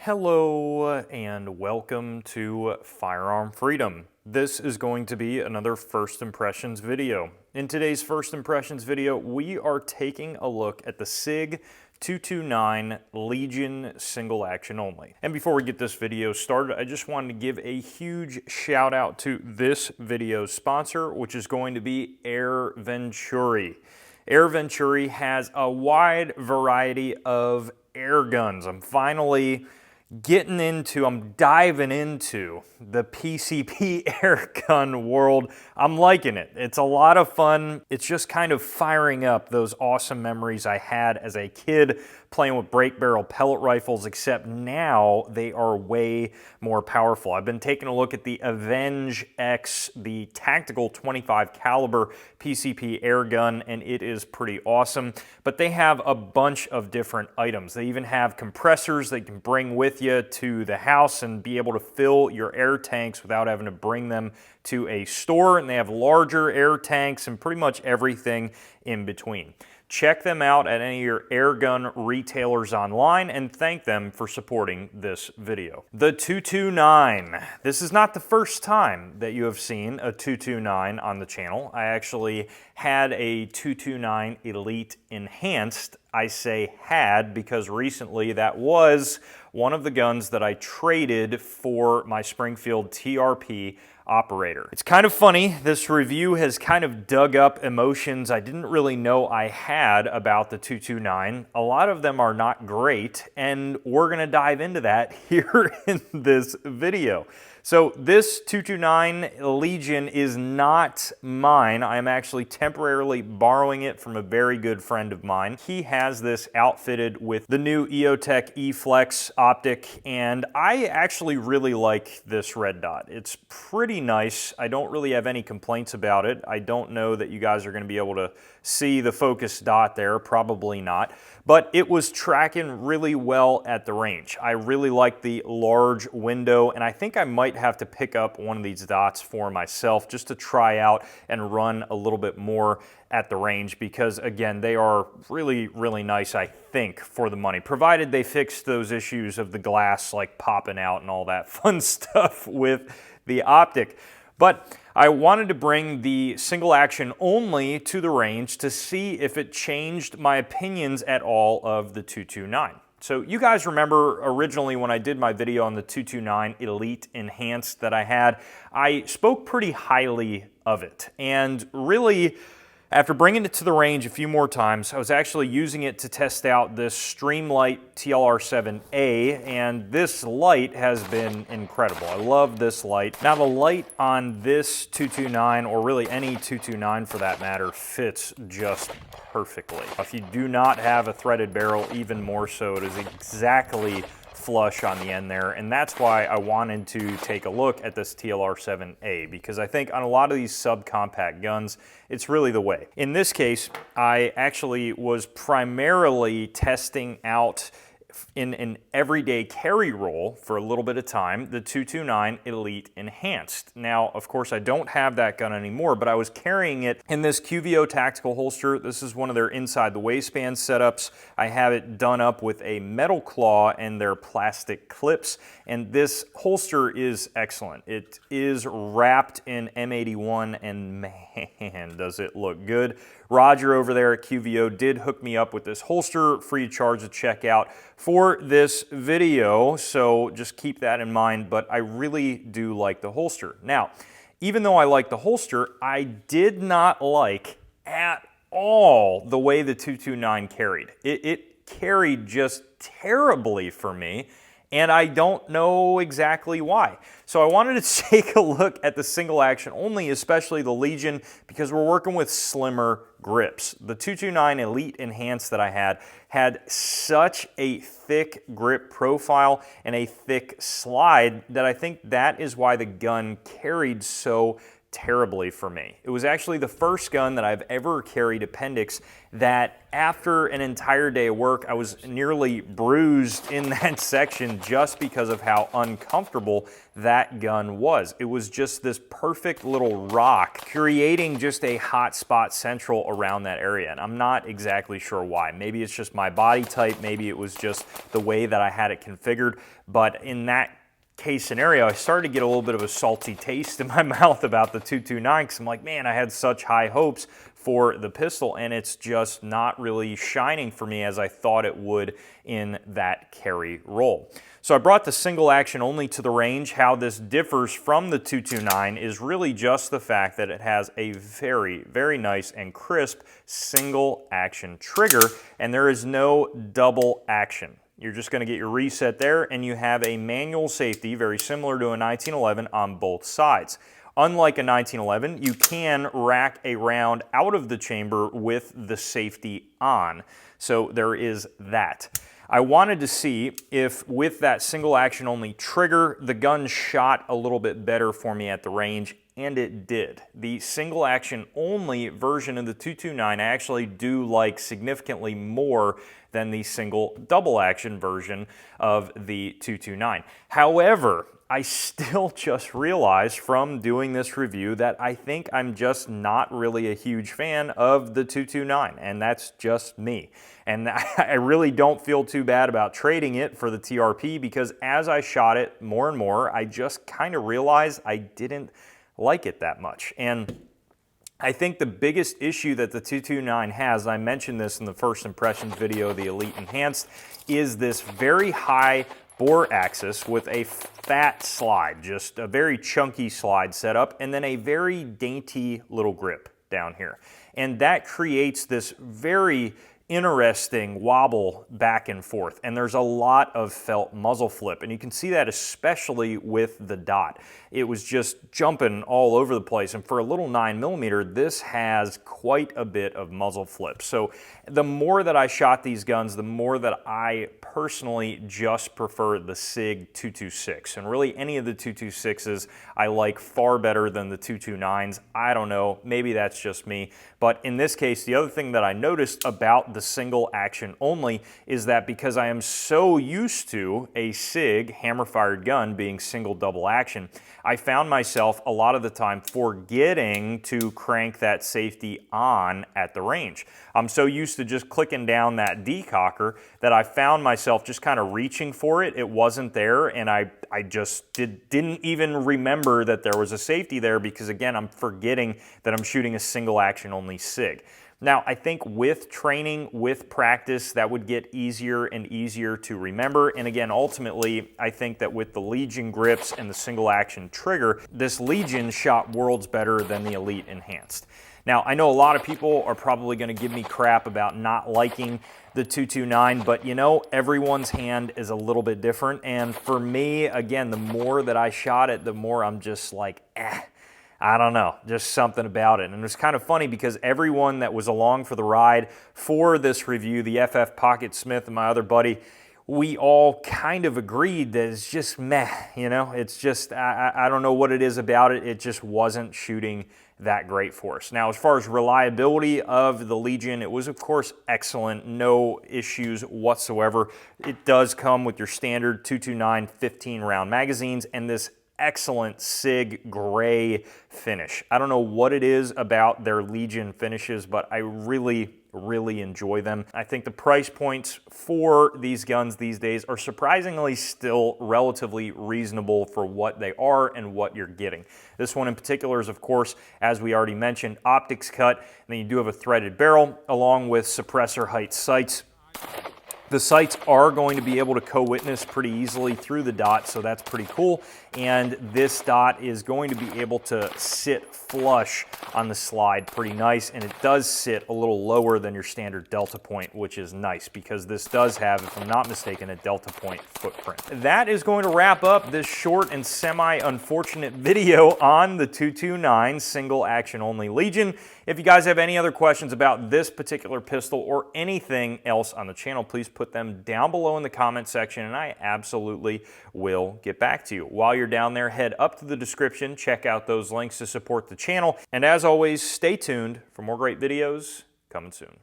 Hello and welcome to Firearm Freedom. This is going to be another First Impressions video. In today's First Impressions video, we are taking a look at the SIG 229 Legion single action only. And before we get this video started, I just wanted to give a huge shout out to this video's sponsor, which is going to be Venturi. Venturi has a wide variety of air guns. I'm diving into the PCP air gun world. I'm liking it. It's a lot of fun. It's just kind of firing up those awesome memories I had as a kid playing with break barrel pellet rifles, except now they are way more powerful. I've been taking a look at the Avenge X, the tactical 25 caliber PCP air gun, and it is pretty awesome. But they have a bunch of different items. They even have compressors that you can bring with you to the house and be able to fill your air tanks without having to bring them to a store. And they have larger air tanks and pretty much everything in between. Check them out at any of your air gun retailers online and thank them for supporting this video. The 229. This is not the first time that you have seen a 229 on the channel. I actually had a 229 Elite Enhanced. I say had because recently that was one of the guns that I traded for my Springfield TRP operator. It's kind of funny, this review has kind of dug up emotions I didn't really know I had about the 229. A lot of them are not great, and we're gonna dive into that here in this video. So this 229 Legion is not mine. I'm actually temporarily borrowing it from a very good friend of mine. He has this outfitted with the new EOTech E-Flex optic, and I actually really like this red dot. It's pretty nice. I don't really have any complaints about it. I don't know that you guys are going to be able to see the focus dot there, probably not, but it was tracking really well at the range. I really like the large window, and I think I might have to pick up one of these dots for myself just to try out and run a little bit more at the range, because again, they are really nice, I think, for the money, provided they fix those issues of the glass like popping out and all that fun stuff with the optic. But I wanted to bring the single action only to the range to see if it changed my opinions at all of the 229. So you guys remember originally when I did my video on the 229 Elite Enhanced that I had, I spoke pretty highly of it. And really, after bringing it to the range a few more times, I was actually using it to test out this Streamlight TLR-7A, and this light has been incredible. I love this light. Now the light on this 229, or really any 229 for that matter, fits just perfectly. If you do not have a threaded barrel, even more so, it is exactly flush on the end there, and that's why I wanted to take a look at this TLR-7A, because I think on a lot of these subcompact guns, it's really the way. In this case, I actually was primarily testing out in an everyday carry role for a little bit of time, the 229 Elite Enhanced. Now, of course, I don't have that gun anymore, but I was carrying it in this QVO tactical holster. This is one of their inside the waistband setups. I have it done up with a metal claw and their plastic clips, and this holster is excellent. It is wrapped in M81, and man, does it look good. Roger over there at QVO did hook me up with this holster, free of charge to check out for this video, so just keep that in mind, but I really do like the holster. Now, even though I like the holster, I did not like at all the way the 229 carried. It carried just terribly for me, and I don't know exactly why. So I wanted to take a look at the single action only, especially the Legion, because we're working with slimmer grips. The 229 Elite Enhanced that I had such a thick grip profile and a thick slide that I think that is why the gun carried so terribly for me. It was actually the first gun that I've ever carried appendix that after an entire day of work, I was nearly bruised in that section just because of how uncomfortable that gun was. It was just this perfect little rock, creating just a hot spot central around that area. And I'm not exactly sure why. Maybe it's just my body type, maybe it was just the way that I had it configured, but in that case scenario, I started to get a little bit of a salty taste in my mouth about the 229 because I'm like, man, I had such high hopes for the pistol and it's just not really shining for me as I thought it would in that carry role. So I brought the single action only to the range. How this differs from the 229 is really just the fact that it has a very, very nice and crisp single action trigger and there is no double action. You're just going to get your reset there and you have a manual safety very similar to a 1911 on both sides. Unlike a 1911, you can rack a round out of the chamber with the safety on. So there is that. I wanted to see if with that single action only trigger, the gun shot a little bit better for me at the range, and it did. The single action only version of the 229 I actually do like significantly more than the single double action version of the 229. However, I still just realized from doing this review that I think I'm just not really a huge fan of the 229, and that's just me. And I really don't feel too bad about trading it for the TRP because as I shot it more and more, I just kind of realized I didn't like it that much. And I think the biggest issue that the 229 has, I mentioned this in the first impressions video, the Elite Enhanced, is this very high bore axis with a fat slide, just a very chunky slide setup, and then a very dainty little grip down here. And that creates this very interesting wobble back and forth, and there's a lot of felt muzzle flip, and you can see that especially with the dot. It was just jumping all over the place, and for a little 9mm, this has quite a bit of muzzle flip. So the more that I shot these guns, the more that I personally just prefer the SIG 226, and really any of the 226s I like far better than the 229s. I don't know, maybe that's just me, but in this case, the other thing that I noticed about the single action only is that because I am so used to a SIG hammer-fired gun being single double action, I found myself a lot of the time forgetting to crank that safety on at the range. I'm so used to just clicking down that decocker that I found myself just kind of reaching for it. It wasn't there, and I just didn't even remember that there was a safety there because, again, I'm forgetting that I'm shooting a single action only SIG. Now, I think with training, with practice, that would get easier and easier to remember. And again, ultimately, I think that with the Legion grips and the single action trigger, this Legion shot worlds better than the Elite Enhanced. Now, I know a lot of people are probably going to give me crap about not liking the 229, but you know, everyone's hand is a little bit different. And for me, again, the more that I shot it, the more I'm just like, I don't know, just something about it. And it's kind of funny because everyone that was along for the ride for this review, the FF Pocket Smith and my other buddy, we all kind of agreed that it's just meh, you know? It's just, I don't know what it is about it. It just wasn't shooting that great for us. Now, as far as reliability of the Legion, it was, of course, excellent. No issues whatsoever. It does come with your standard 229 15-round magazines and this excellent SIG gray finish. I don't know what it is about their Legion finishes, but I really enjoy them. I think the price points for these guns these days are surprisingly still relatively reasonable for what they are and what you're getting. This one in particular is, of course, as we already mentioned, optics cut, and then you do have a threaded barrel along with suppressor height sights. The sights are going to be able to co-witness pretty easily through the dot, so that's pretty cool. And this dot is going to be able to sit flush on the slide pretty nice, and it does sit a little lower than your standard delta point, which is nice because this does have, if I'm not mistaken, a delta point footprint. That is going to wrap up this short and semi-unfortunate video on the 229 single action only Legion. If you guys have any other questions about this particular pistol or anything else on the channel, please put them down below in the comment section, and I absolutely will get back to you. While you're down there, head up to the description, check out those links to support the channel, and as always, stay tuned for more great videos coming soon.